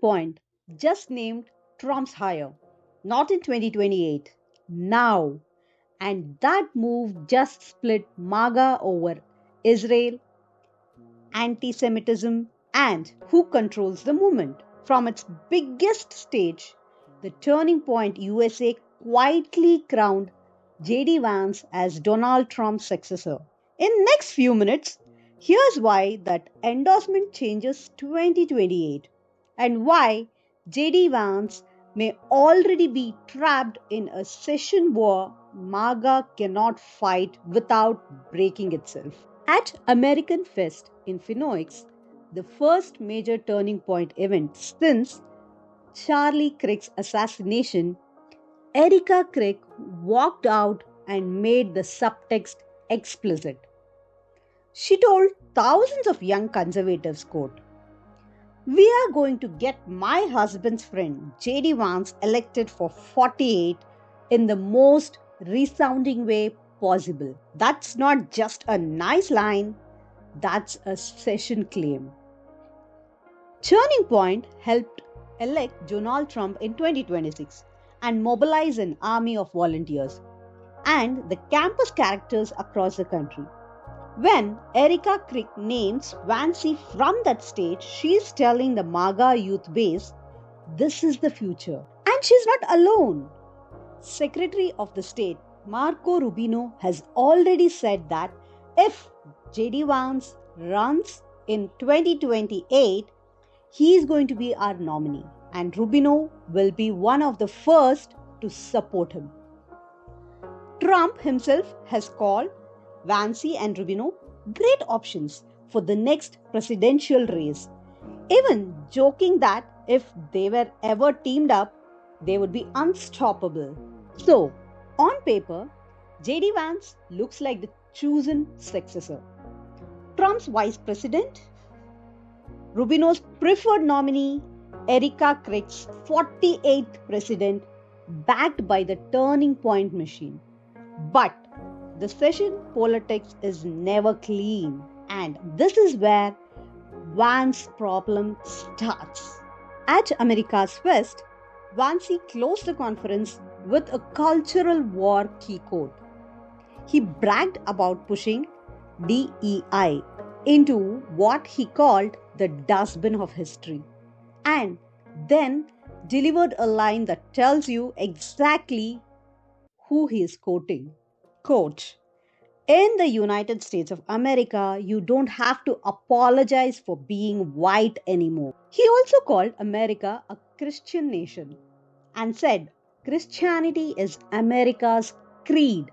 Point just named Trump's heir, not in 2028, now. And that move just split MAGA over Israel, antisemitism, and who controls the movement. From its biggest stage, the Turning Point USA quietly crowned JD Vance as Donald Trump's successor. In next few minutes, here's why that endorsement changes 2028 and why JD Vance may already be trapped in a session war MAGA cannot fight without breaking itself. At AmericaFest in Phoenix, the first major turning point event since Charlie Kirk's assassination, Erika Kirk walked out and made the subtext explicit. She told thousands of young conservatives, quote, "We are going to get my husband's friend JD Vance elected for 48 in the most resounding way possible." That's not just a nice line, that's a session claim. Turning Point helped elect Donald Trump in 2026 and mobilize an army of volunteers and the campus characters across the country. When Erika Kirk names Vance from that stage, she's telling the MAGA youth base, this is the future. And she's not alone. Secretary of the State Marco Rubio has already said that if JD Vance runs in 2028, he is going to be our nominee and Rubio will be one of the first to support him. Trump himself has called Vance and Rubio great options for the next presidential race, even joking that if they were ever teamed up, they would be unstoppable. So, on paper, JD Vance looks like the chosen successor. Trump's vice president, Rubio's preferred nominee, Erika Kirk's 48th president, backed by the Turning Point machine. But the session politics is never clean, and this is where Vance's problem starts. At AmericaFest, Vance closed the conference with a cultural war key quote. He bragged about pushing DEI into what he called the dustbin of history, and then delivered a line that tells you exactly who he is quoting. Quote, "In the United States of America, you don't have to apologize for being white anymore." He also called America a Christian nation and said Christianity is America's creed.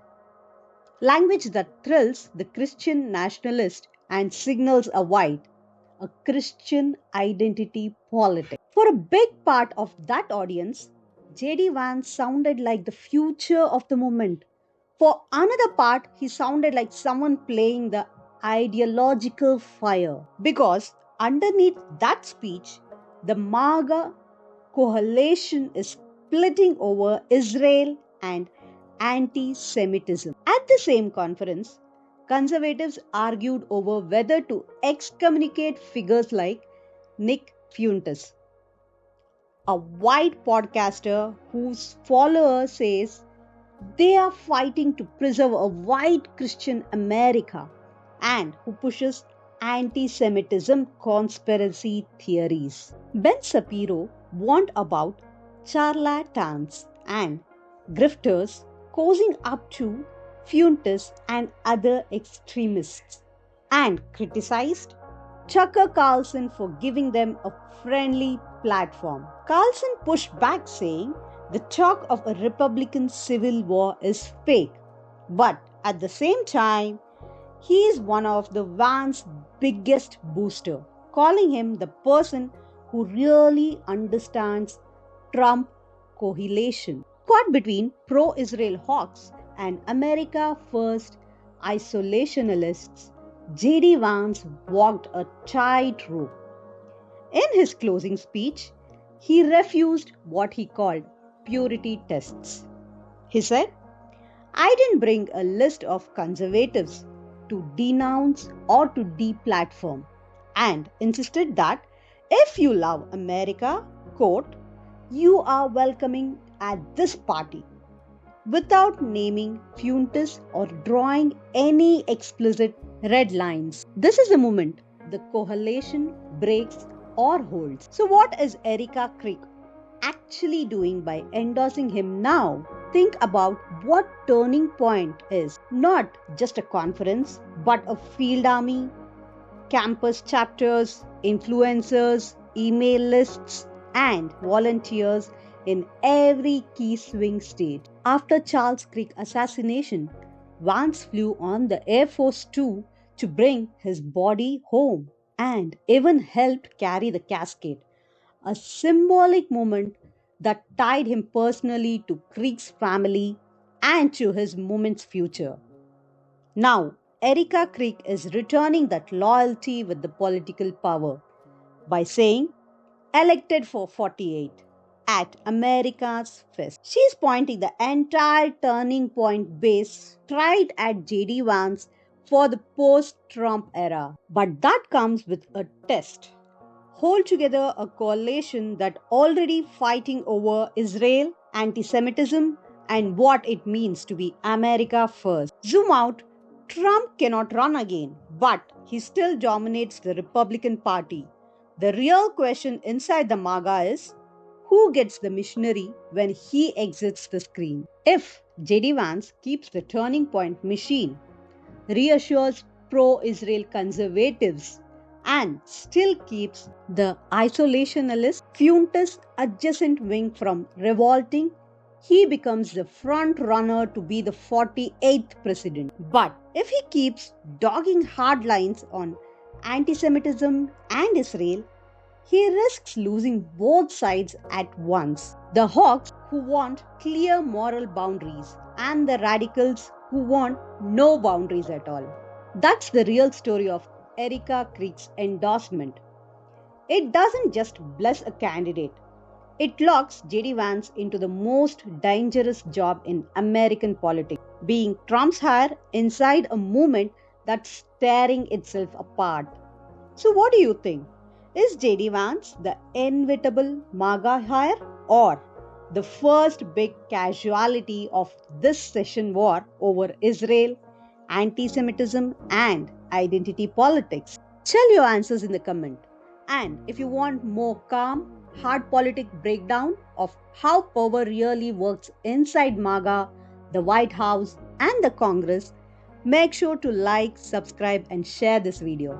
Language that thrills the Christian nationalist and signals a Christian identity politics. For a big part of that audience, JD Vance sounded like the future of the movement. For another part, he sounded like someone playing the ideological fire. Because underneath that speech, the MAGA coalition is splitting over Israel and anti-Semitism. At the same conference, conservatives argued over whether to excommunicate figures like Nick Fuentes, a white podcaster whose follower says they are fighting to preserve a white Christian America and who pushes anti-Semitism conspiracy theories. Ben Shapiro warned about charlatans and grifters cozying up to Fuentes and other extremists and criticized Tucker Carlson for giving them a friendly platform. Carlson pushed back saying the talk of a Republican civil war is fake, but at the same time, he is one of the Vance's biggest booster, calling him the person who really understands Trump coalition. Caught between pro-Israel hawks and America First isolationists, JD Vance walked a tightrope. In his closing speech, he refused what he called purity tests. He said, "I didn't bring a list of conservatives to denounce or to deplatform," and insisted that if you love America, quote, "You are welcoming at this party," without naming Fuentes or drawing any explicit red lines. This is the moment the coalition breaks or holds. So, what is Erika Kirk actually doing by endorsing him now? Think about what Turning Point is. Not just a conference, but a field army, campus chapters, influencers, email lists, and volunteers in every key swing state. After Charles Kirk assassination, Vance flew on the Air Force 2 to bring his body home and even helped carry the casket, a symbolic moment that tied him personally to Kirk's family and to his movement's future. Now, Erika Kirk is returning that loyalty with the political power by saying, "Elected for 48 at America's Fest." She's pointing the entire Turning Point base right at JD Vance for the post-Trump era. But that comes with a test. Hold together a coalition that already fighting over Israel, anti-Semitism, and what it means to be America first. Zoom out. Trump cannot run again, but he still dominates the Republican Party. The real question inside the MAGA is, who gets the missionary when he exits the screen? If JD Vance keeps the Turning Point machine, reassures pro-Israel conservatives, and still keeps the isolationist Fuentes adjacent wing from revolting, he becomes the front runner to be the 48th president. But if he keeps dogging hard lines on anti-Semitism and Israel, he risks losing both sides at once. The hawks who want clear moral boundaries and the radicals who want no boundaries at all. That's the real story of Erika Kirk's endorsement. It doesn't just bless a candidate, it locks JD Vance into the most dangerous job in American politics, being Trump's heir inside a movement that's tearing itself apart. So, what do you think? Is JD Vance the inevitable MAGA heir or the first big casualty of this session war over Israel, anti-Semitism, and identity politics? Tell your answers in the comment. And if you want more calm, hard politic breakdown of how power really works inside MAGA, the White House, and the Congress, make sure to like, subscribe, and share this video.